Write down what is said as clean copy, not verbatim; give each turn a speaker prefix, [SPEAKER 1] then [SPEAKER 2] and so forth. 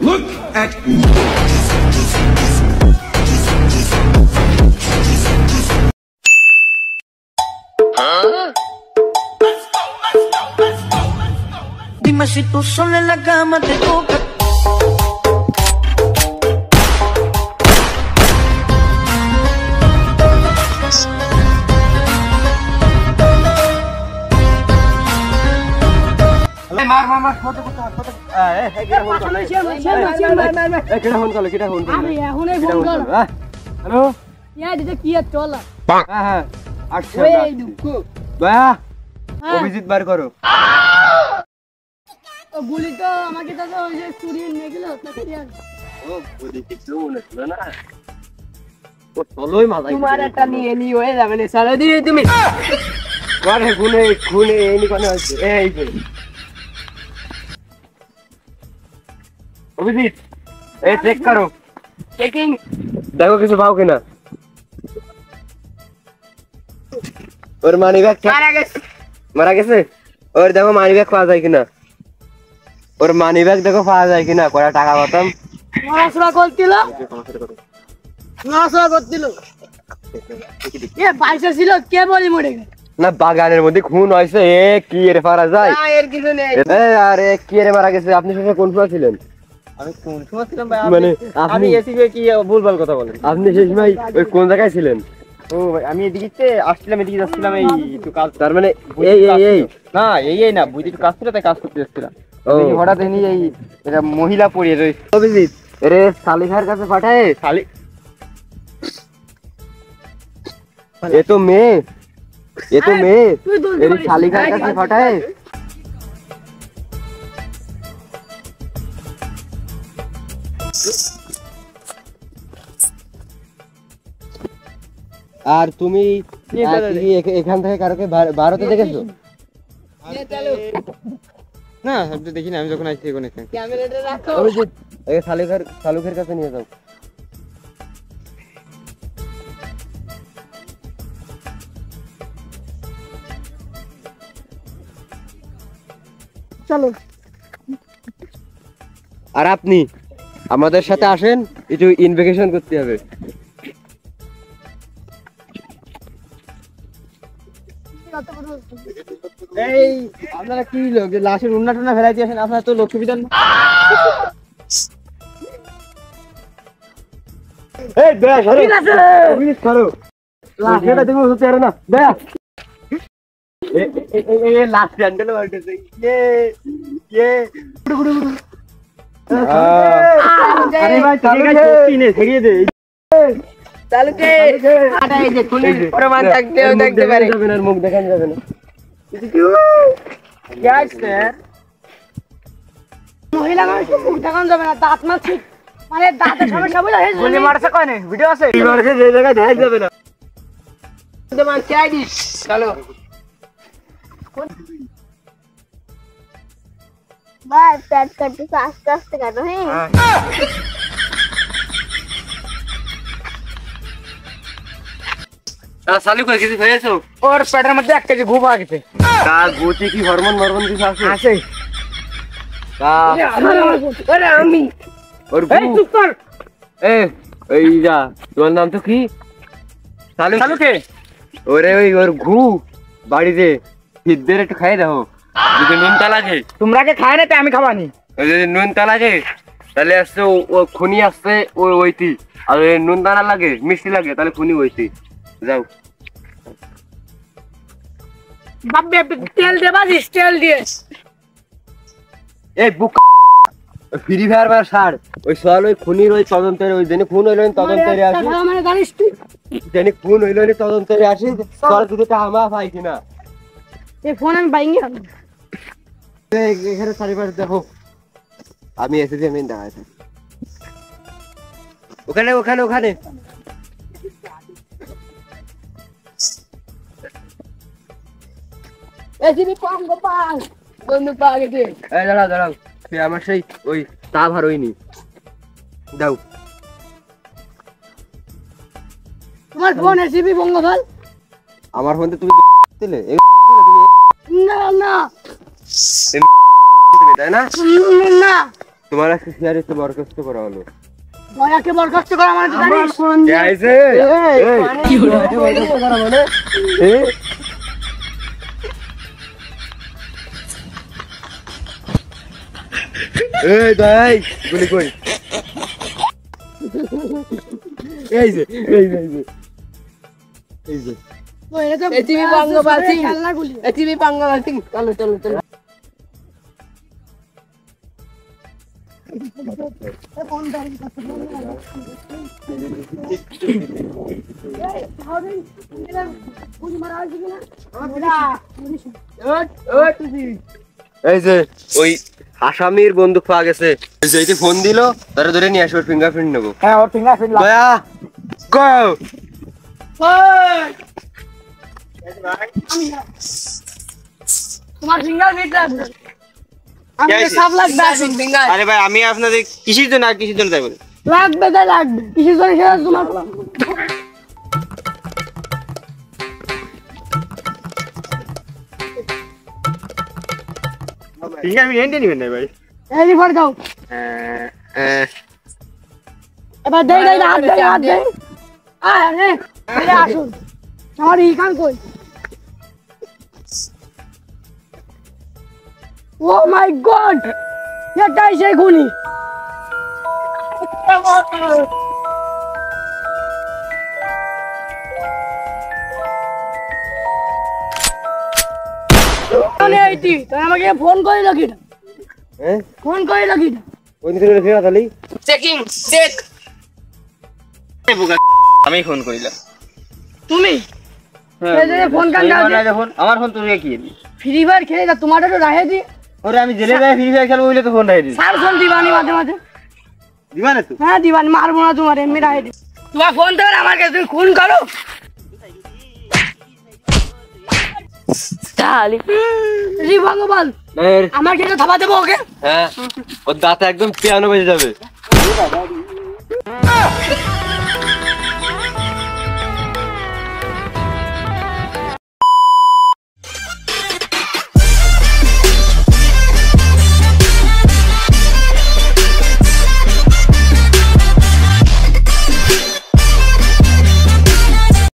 [SPEAKER 1] Look at
[SPEAKER 2] Dime si tú sola en la cama te toca.
[SPEAKER 3] मार photo hello
[SPEAKER 4] यार এটা কি আর চল
[SPEAKER 3] হ্যাঁ হ্যাঁ আচ্ছা দয়া অভিজিৎ বার করো
[SPEAKER 4] ও গুলি তো আমাকে তো ওই যে চুরি নিয়ে গেল তাকে আর
[SPEAKER 3] ও গুলি কিছু মনে ছিল না ও চলোই মাথায়
[SPEAKER 4] তোমার একটা নিয়ে নি হয়ে যাবে না চলো দিই তুমি
[SPEAKER 3] আরে খুনে এনি কোন আছে এই যে অভিজিৎ এই চেক করো
[SPEAKER 4] চেকিং
[SPEAKER 3] দেখো কিছু পাও কিনা ওর মানি ব্যাগ মারা গেছে ওর দেখো মানি ব্যাগ পাওয়া যায় কিনা ওর মানি ব্যাগ দেখো পাওয়া যায় কিনা কয়টা টাকা পাতাম
[SPEAKER 4] নড়াচড়া করছিল এ পয়সা ছিল কে বলি মরে গেল
[SPEAKER 3] না বাগানের মধ্যে খুন হয়েছে এ কি এর পারা যায়
[SPEAKER 4] না এর কিছু নেই
[SPEAKER 3] আরে কি এর মারা গেছে আপনি শেষে কোন সময় ছিলেন
[SPEAKER 5] আমি কোন সময় ছিলাম ভাই
[SPEAKER 3] মানে
[SPEAKER 5] আমি এসিবে কি ভুলভাল কথা বলেন
[SPEAKER 3] আপনি শেষ ভাই ওই কোন জায়গায় ছিলেন
[SPEAKER 5] ও ভাই আমি এদিকে আসছিলাম এদিকে যাচ্ছিলাম এই একটু কাজ
[SPEAKER 3] তার মানে এই
[SPEAKER 5] না এই না বুঝি একটু কাজ ছিল তাই কাজ করতে যাচ্ছিলাম
[SPEAKER 3] ও
[SPEAKER 5] হঠাৎ এনি এই এটা মহিলা পড়িয়ে রয়েছে
[SPEAKER 3] অভিজিৎ রে সালিখার কাছে পাঠায়
[SPEAKER 5] খালি
[SPEAKER 3] এ তো মেয়ে এর সালিখার কাছে পাঠায় আর তুমি এখান থেকে কারোকে ভারতে দেখেছো
[SPEAKER 5] না আমি তো দেখি না আমি যখন আসছি ওখানে
[SPEAKER 4] ক্যামেরাটা রাখো
[SPEAKER 3] অভিজিৎ এই সালুখের কাছে নিয়ে যাও
[SPEAKER 4] চলো
[SPEAKER 3] আর আপনি আমাদের সাথে আসেন একটু ইনভেস্টিগেশন করতে হবে
[SPEAKER 5] এই আপনারা কি লোক যে লাশের উন্না টুন্না ফেলাইতে আসেন আপনারা তো লক্ষ্মী বিধান
[SPEAKER 3] এই দয়া সরো অভিজিৎ সরো লাশটা তুমি হতে পারো না দয়া এই লাশ হ্যান্ডেল মারতেছে আরে ভাই চালু নে ছেড়িয়ে দে
[SPEAKER 4] চালুকে আটা এই যে খুনি প্রমাণ থাকতেও দেখতে পারে
[SPEAKER 3] যাবে না মুখ দেখানো যাবে না
[SPEAKER 4] গাইস স্যার মহিলা মানুষ মুখ দেখানো যাবে না দাঁত মাছি মানে দাঁতের সমস্যা বুঝা হয়েছে
[SPEAKER 5] গুলি মারছে কয়নে ভিডিও আছে
[SPEAKER 3] কি মারছে যে জায়গায় দেখা যাবে না
[SPEAKER 4] তোমার চাই দিস চলো
[SPEAKER 6] ভাই প্যাট কাটতে আস্তে আস্তে কাটো হ্যাঁ
[SPEAKER 3] চালু করে কিছু হয়েছে
[SPEAKER 5] ওর পেটের মধ্যে 1 কেজি ঘুম আ গেছে
[SPEAKER 3] তা গতি কি হরমোন কিছু আছে
[SPEAKER 5] আছে
[SPEAKER 3] তা
[SPEAKER 4] আরে আমি
[SPEAKER 3] ওর
[SPEAKER 4] এই চুপ কর
[SPEAKER 3] এই যা তোমার নাম তো কি
[SPEAKER 5] চালুকে
[SPEAKER 3] ওরে ওর ঘু বাড়িতে সিদ্ধের একটু খাই দাও যদি নুনটা লাগে
[SPEAKER 5] তোমরা কে খায় না তাই আমি খাবানি
[SPEAKER 3] যদি নুনটা লাগে তাহলে আসছে ও খুনি আসছে ওইটি আর নুন দানা লাগে মিষ্টি লাগে তাহলে খুনি ওইটি যাও
[SPEAKER 4] বাপে তেল দেবা তেল দিয়ে
[SPEAKER 3] এই বুক ফ্রি ফায়ার বার ছাড় ওই সল ওই খুনির ওই তদন্তের ওই দিনে খুন হইলো তদন্তের আসি
[SPEAKER 4] মানে জানিস তুই
[SPEAKER 3] দিনে খুন হইলো তদন্তের আসি সল দুটো আমা পাই কিনা
[SPEAKER 4] এই ফোন আমি বাইঙ্গি
[SPEAKER 3] এখানে চারিপাশে দেখো আমি এসেছি আমি দেখাচ্ছি ওখানে
[SPEAKER 4] এসিবি কম গোপাল বন্ধু পা গেছে
[SPEAKER 3] এই দাঁড়াও আমার সেই ওই তা ভার হইনি দাও
[SPEAKER 4] তোমার ফোন এসিবি বঙ্গপাল
[SPEAKER 3] আমার ফোনতে তুমি দিলে
[SPEAKER 4] না না
[SPEAKER 3] তাই না
[SPEAKER 4] না
[SPEAKER 3] তোমার আজকে শেয়ারে তো বরখাস্ত করা হলো।
[SPEAKER 4] দয়াকে বরখাস্ত করা মানে তো জানিস
[SPEAKER 3] কে আইছে?
[SPEAKER 5] কি হলো বরখাস্ত করা মানে
[SPEAKER 3] এই দাই গুলি কই? এই যে
[SPEAKER 4] এটিভি পাঙ্গা বাসিং এটিভি পাঙ্গা বাসিং চলো চলো চলো
[SPEAKER 3] এই যে ওই আসামির বন্দুক পাওয়া গেছে। এই যে এইতে ফোন দিল, ধরে ধরে নিয়ে আসো, ফিঙ্গারপ্রিন্ট নেবো।
[SPEAKER 5] হ্যাঁ ওর ফিঙ্গারপ্রিন্ট
[SPEAKER 3] দয়া গো।
[SPEAKER 4] তোমার ফিঙ্গারপ্রিন্ট লাগবে আমাকে সব লাগবে ফিঙ্গার
[SPEAKER 5] আরে ভাই আমি আপনাদের কিসের জন্য তাই বলি
[SPEAKER 4] লাগবে তাই লাগবে কিসের জন্য সেটা তোমার
[SPEAKER 5] ফিঙ্গারপ্রিন্ট নেবেন না ভাই
[SPEAKER 4] এই রিপোর্ট দাও এবার দেই হাত দেই আরে আরে আসুন আমার ইকান কই ও মাই গড এটাই সেই খুনি আমাকে ফোন করে রাখি
[SPEAKER 3] হ্যাঁ
[SPEAKER 4] ফোন করে রাখি
[SPEAKER 3] ওই দিকে রেখে তাহলে
[SPEAKER 4] চেকিং চেক
[SPEAKER 5] আমি ফোন করিলাম
[SPEAKER 4] তুমি ফোন কান দাও
[SPEAKER 5] আমার ফোন তুমি কি
[SPEAKER 4] ফ্রি ফায়ার খেলে যা তোমারটা তো রাহে দি
[SPEAKER 5] ওরে আমি জেলে যাই ফ্রি ফায়ার খেলবো বলে তো ফোন রাখি দিই
[SPEAKER 4] সার ফোন দিবানি মাঝে মাঝে
[SPEAKER 5] দিবা না তুই
[SPEAKER 4] হ্যাঁ দিবানি মারবো না তোমার এমনি রাহে দি তোমার ফোন দেবে আমার কাছে তুমি খুন করো তালি রি ভগবান আমার কেটে থাবা দেবো ওকে
[SPEAKER 3] হ্যাঁ ওর দাঁতে একদম পিয়ানো বেজে যাবে।